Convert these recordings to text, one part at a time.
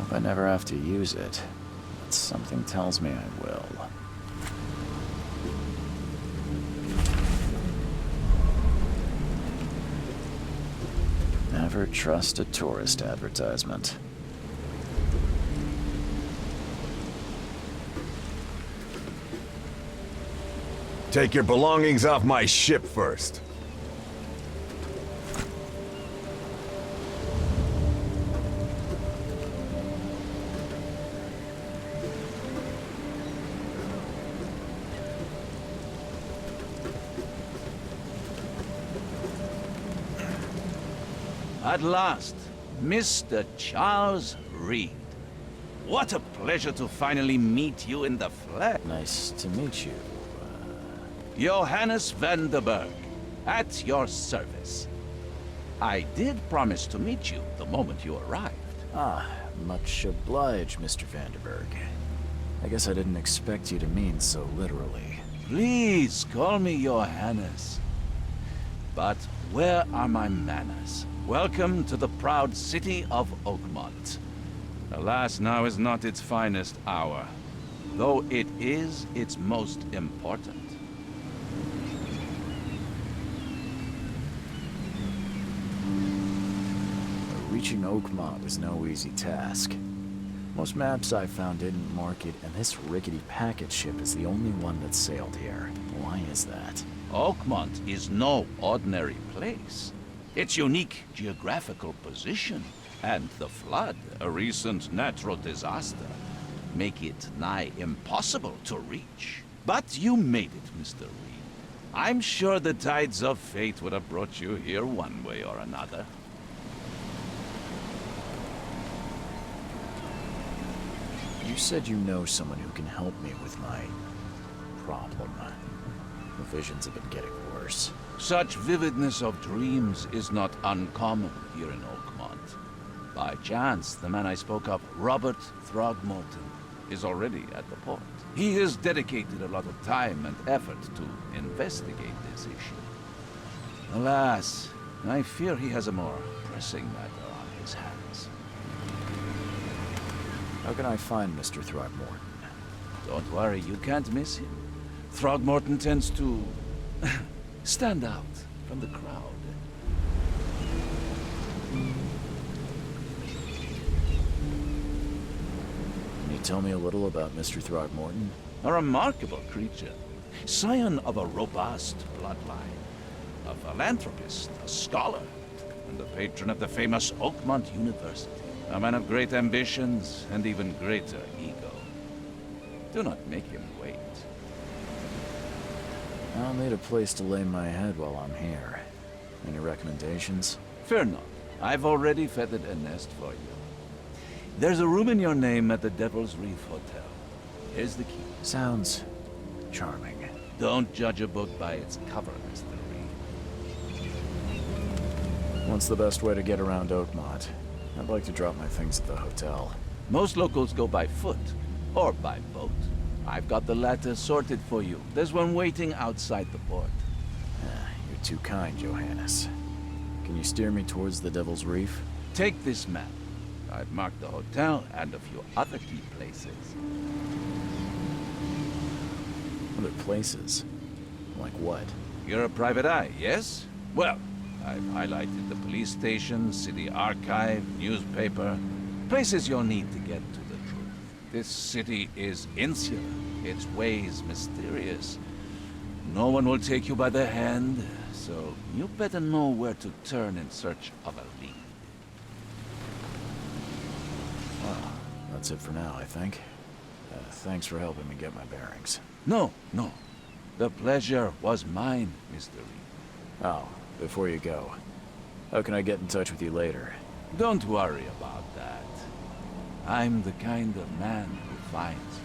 Hope I never have to use it, but something tells me I will. Never trust a tourist advertisement. Take your belongings off my ship first. At last, Mr. Charles Reed. What a pleasure to finally meet you in the flesh. Nice to meet you. Johannes van der Berg, at your service. I did promise to meet you the moment you arrived. Ah, much obliged, Mr. Vanderberg. I guess I didn't expect you to mean so literally. Please call me Johannes. But where are my manners? Welcome to the proud city of Oakmont. Alas, now is not its finest hour, though it is its most important. Reaching Oakmont is no easy task. Most maps I found didn't mark it, and this rickety packet ship is the only one that sailed here. Why is that? Oakmont is no ordinary place. Its unique geographical position and the flood, a recent natural disaster, make it nigh impossible to reach. But you made it, Mr. Reed. I'm sure the tides of fate would have brought you here one way or another. You said you know someone who can help me with my problem. The visions have been getting worse. Such vividness of dreams is not uncommon here in Oakmont. By chance, the man I spoke of, Robert Throgmorton, is already at the port. He has dedicated a lot of time and effort to investigate this issue. Alas, I fear he has a more pressing matter on his hands. How can I find Mr. Throgmorton? Don't worry, you can't miss him. Throgmorton tends to stand out from the crowd. Can you tell me a little about Mr. Throgmorton? A remarkable creature, scion of a robust bloodline, a philanthropist, a scholar, and the patron of the famous Oakmont University. A man of great ambitions and even greater ego. Do not make him wait. I'll need a place to lay my head while I'm here. Any recommendations? Fear not. I've already feathered a nest for you. There's a room in your name at the Devil's Reef Hotel. Here's the key. Sounds charming. Don't judge a book by its cover, Mr. Reed. What's the best way to get around Oakmont? I'd like to drop my things at the hotel. Most locals go by foot, or by boat. I've got the latter sorted for you. There's one waiting outside the port. You're too kind, Johannes. Can you steer me towards the Devil's Reef? Take this map. I've marked the hotel and a few other key places. Other places? Like what? You're a private eye, yes? Well, I've highlighted the police station, city archive, newspaper, places you'll need to get to the truth. This city is insular, its ways mysterious. No one will take you by the hand, so you better know where to turn in search of a lead. Well, that's it for now, I think. Thanks for helping me get my bearings. No. The pleasure was mine, Mr. Reed. Oh, before you go, how can I get in touch with you later? Don't worry about that. I'm the kind of man who finds you.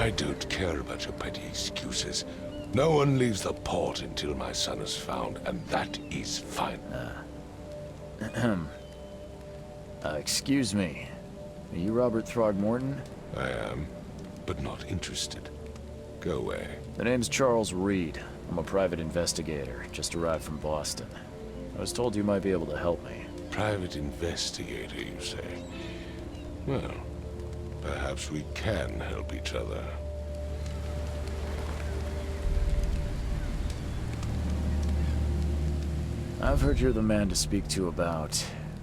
I don't care about your petty excuses. No one leaves the port until my son is found, and that is fine. Excuse me. Are you Robert Throgmorton? I am, but not interested. Go away. The name's Charles Reed. I'm a private investigator, just arrived from Boston. I was told you might be able to help me. Private investigator, you say? Well, perhaps we can help each other. I've heard you're the man to speak to about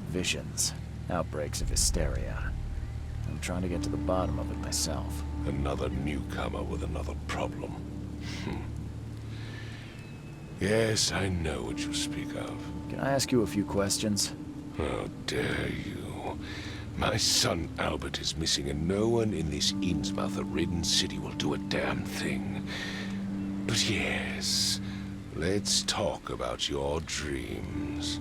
visions, outbreaks of hysteria. I'm trying to get to the bottom of it myself. Another newcomer with another problem. Yes, I know what you speak of. Can I ask you a few questions? How dare you? My son Albert is missing, and no one in this Innsmouth-ridden city will do a damn thing. But yes, let's talk about your dreams.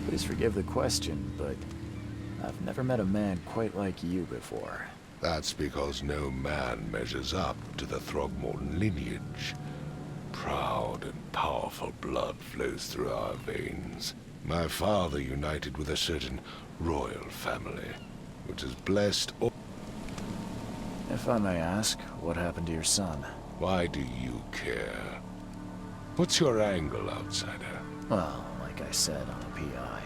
Please forgive the question, but I've never met a man quite like you before. That's because no man measures up to the Throgmorton lineage. Proud and powerful blood flows through our veins. My father united with a certain royal family, which has blessed all... If I may ask, what happened to your son? Why do you care? What's your angle, outsider? Well, like I said, I'm a PI.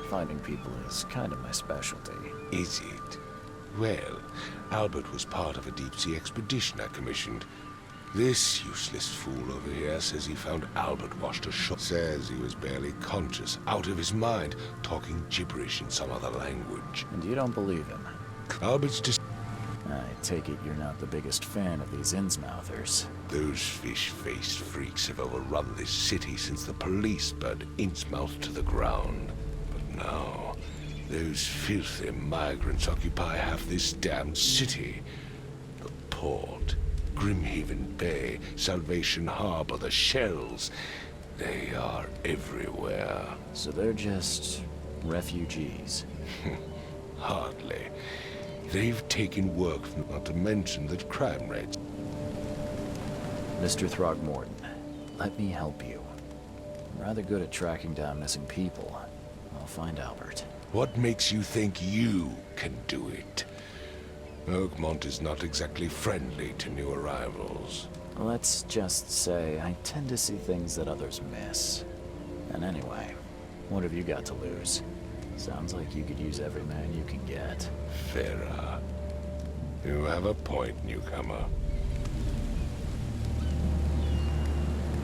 Finding people is kind of my specialty. Is it? Well, Albert was part of a deep-sea expedition I commissioned. This useless fool over here says he found Albert washed ashore. Says he was barely conscious, out of his mind, talking gibberish in some other language. And you don't believe him? Albert's just... I take it you're not the biggest fan of these Innsmouthers. Those fish-faced freaks have overrun this city since the police burned Innsmouth to the ground. But now, those filthy migrants occupy half this damned city. The port, Grimhaven Bay, Salvation Harbor, the shells. They are everywhere. So they're just refugees. Hardly. They've taken work, not to mention the crime rates. Mr. Throgmorton, let me help you. I'm rather good at tracking down missing people. I'll find Albert. What makes you think you can do it? Oakmont is not exactly friendly to new arrivals. Let's just say I tend to see things that others miss. And anyway, what have you got to lose? Sounds like you could use every man you can get. Vera, you have a point, newcomer.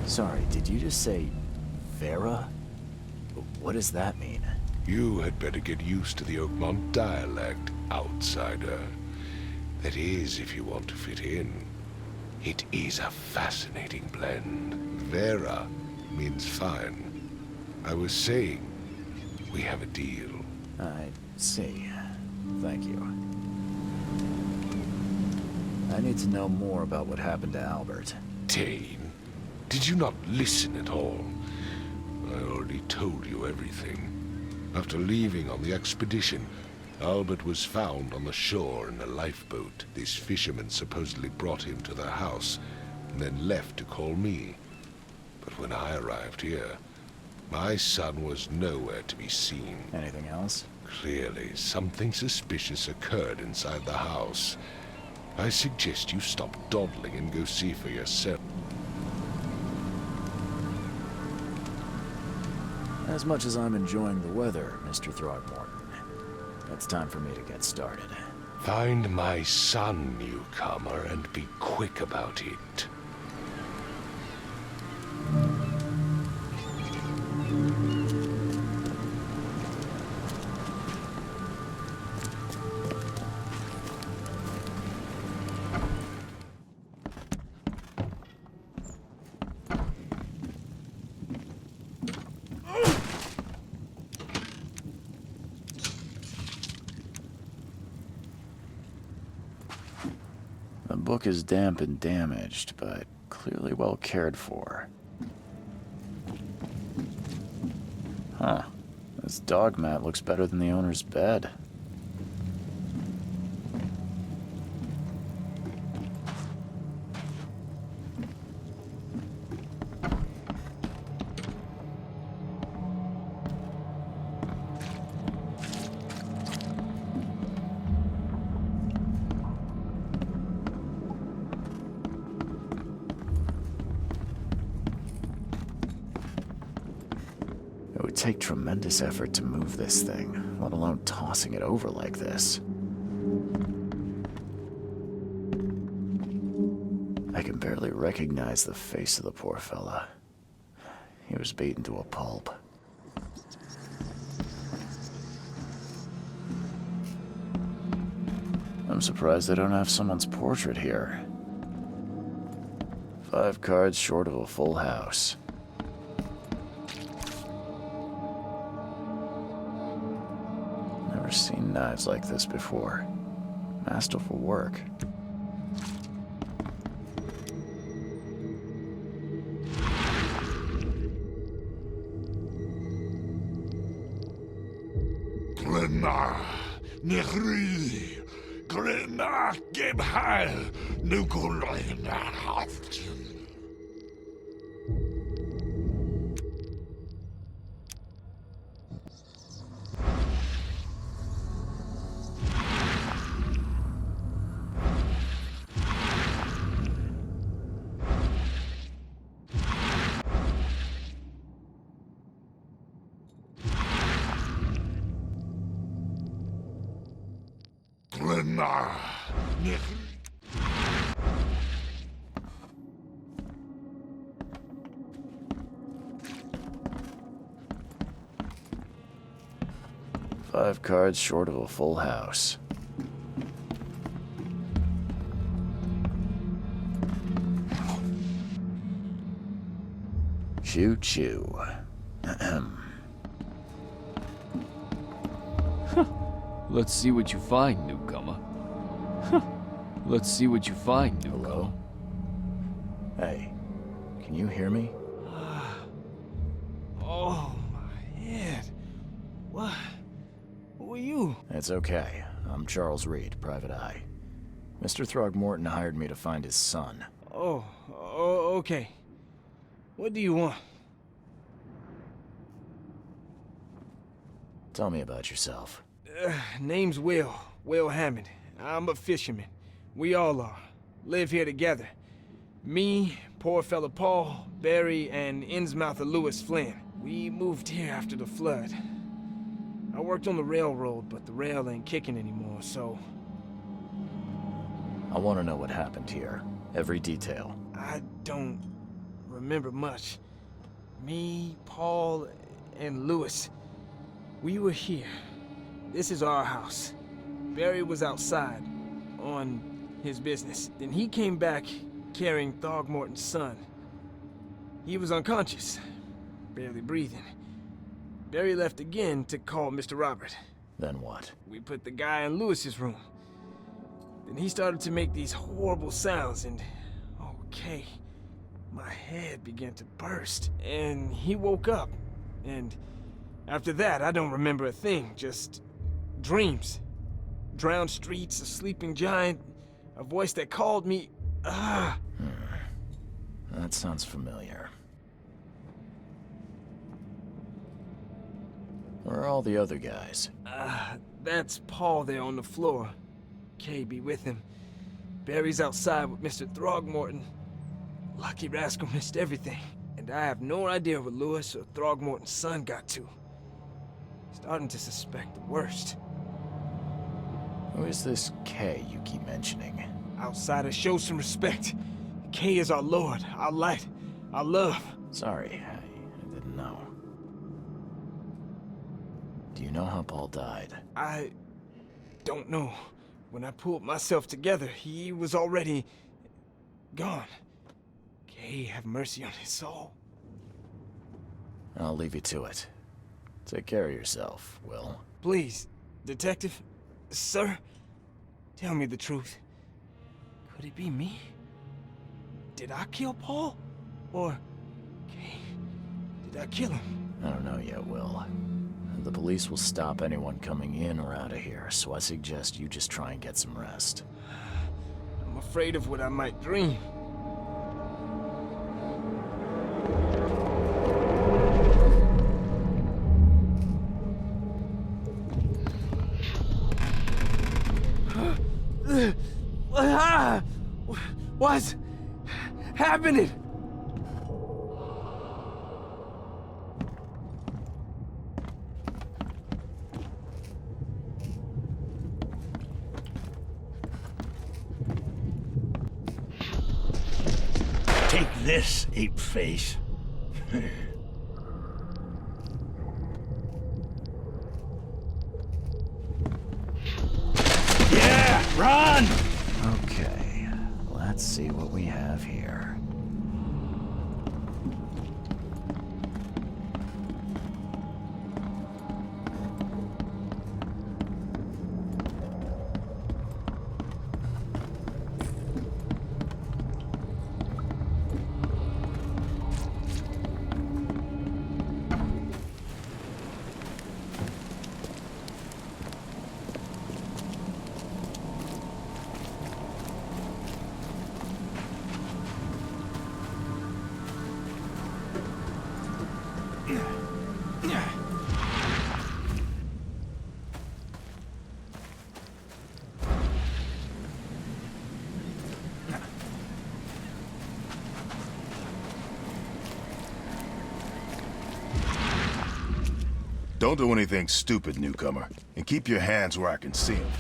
Sorry, did you just say Vera? What does that mean? You had better get used to the Oakmont dialect, outsider. That is, if you want to fit in. It is a fascinating blend. Vera means fine. I was saying, we have a deal. I see. Thank you. I need to know more about what happened to Albert. Dane, did you not listen at all? I already told you everything. After leaving on the expedition, Albert was found on the shore in a lifeboat. This fisherman supposedly brought him to their house, and then left to call me. But when I arrived here, my son was nowhere to be seen. Anything else? Clearly, something suspicious occurred inside the house. I suggest you stop dawdling and go see for yourself. As much as I'm enjoying the weather, Mr. Throgmorton, it's time for me to get started. Find my son, newcomer, and be quick about it. The book is damp and damaged, but clearly well cared for. Huh. This dog mat looks better than the owner's bed. take tremendous effort to move this thing, let alone tossing it over like this. I can barely recognize the face of the poor fella. He was beaten to a pulp. I'm surprised they don't have someone's portrait here. 5 cards short of a full house. Never seen knives like this before. Masterful work. Glenna, Nehri, Glenna, Gebhal, Nukulena, Haftin. Glenna, Nehri. 5 cards short of a full house. Choo choo. Ahem. Let's see what you find, newcomer. Let's see what you find, newcomer. Hello? Hey, can you hear me? Oh, my head. What? Who are you? It's okay. I'm Charles Reed, Private Eye. Mr. Throgmorton hired me to find his son. Oh, okay. What do you want? Tell me about yourself. Name's Will Hammond. I'm a fisherman. We all are. Live here together. Me, poor fella Paul, Barry, and Innsmouther Lewis Flynn. We moved here after the flood. I worked on the railroad, but the rail ain't kicking anymore, so... I want to know what happened here. Every detail. I don't remember much. Me, Paul, and Lewis. We were here. This is our house. Barry was outside, on his business. Then he came back carrying Throgmorton's son. He was unconscious, barely breathing. Barry left again to call Mr. Robert. Then what? We put the guy in Lewis's room. Then he started to make these horrible sounds and... okay, my head began to burst. And he woke up. And after that, I don't remember a thing, just dreams. Drowned streets, a sleeping giant, a voice that called me. That sounds familiar. Where are all the other guys? That's Paul there on the floor. Kay be with him. Barry's outside with Mr. Throgmorton. Lucky rascal missed everything. And I have no idea what Lewis or Throgmorton's son got to. Starting to suspect the worst. Who is this K you keep mentioning? Outsiders, show some respect. Kay is our lord, our light, our love. Sorry, I didn't know. Do you know how Paul died? I don't know. When I pulled myself together, he was already gone. Kay, have mercy on his soul. I'll leave you to it. Take care of yourself, Will. Please, detective, sir, tell me the truth. Could it be me? Did I kill Paul? Or, Kay, did I kill him? I don't know yet, Will. The police will stop anyone coming in or out of here, so I suggest you just try and get some rest. I'm afraid of what I might dream. What's happening? Take this, ape face. Yeah, run! Okay, let's see what we have here. Don't do anything stupid, newcomer, and keep your hands where I can see them.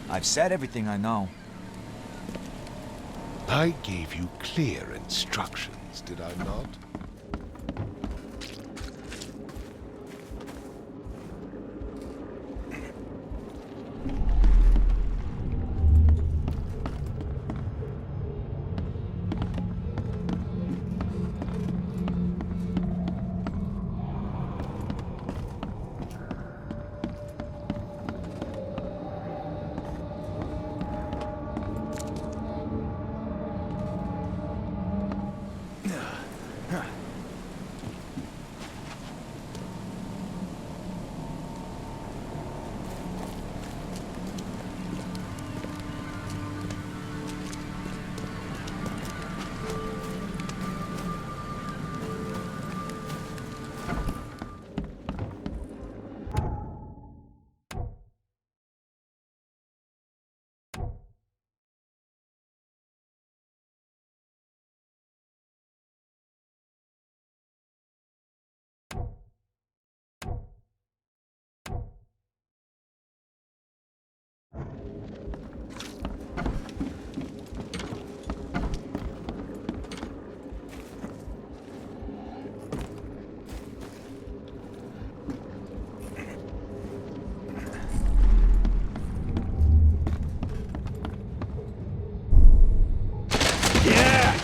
I've said everything I know. I gave you clear instructions, did I not?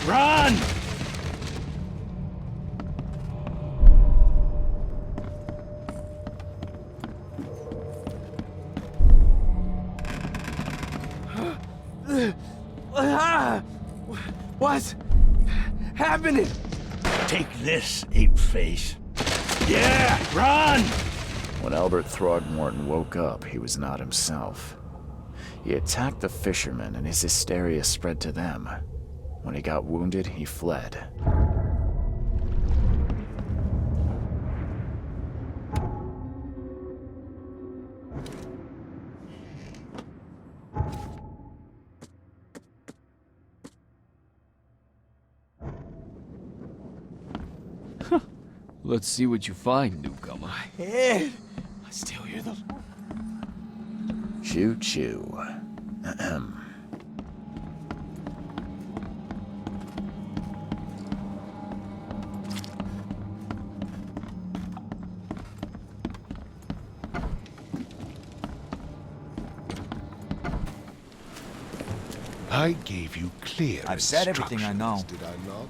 Run! What's happening? Take this, ape face. Yeah, run! When Albert Throgmorton woke up, he was not himself. He attacked the fishermen, and his hysteria spread to them. When he got wounded, he fled. Let's see what you find, newcomer. Head. I still hear the... Choo choo. Ahem. I gave you clear I've said everything I know. did I not?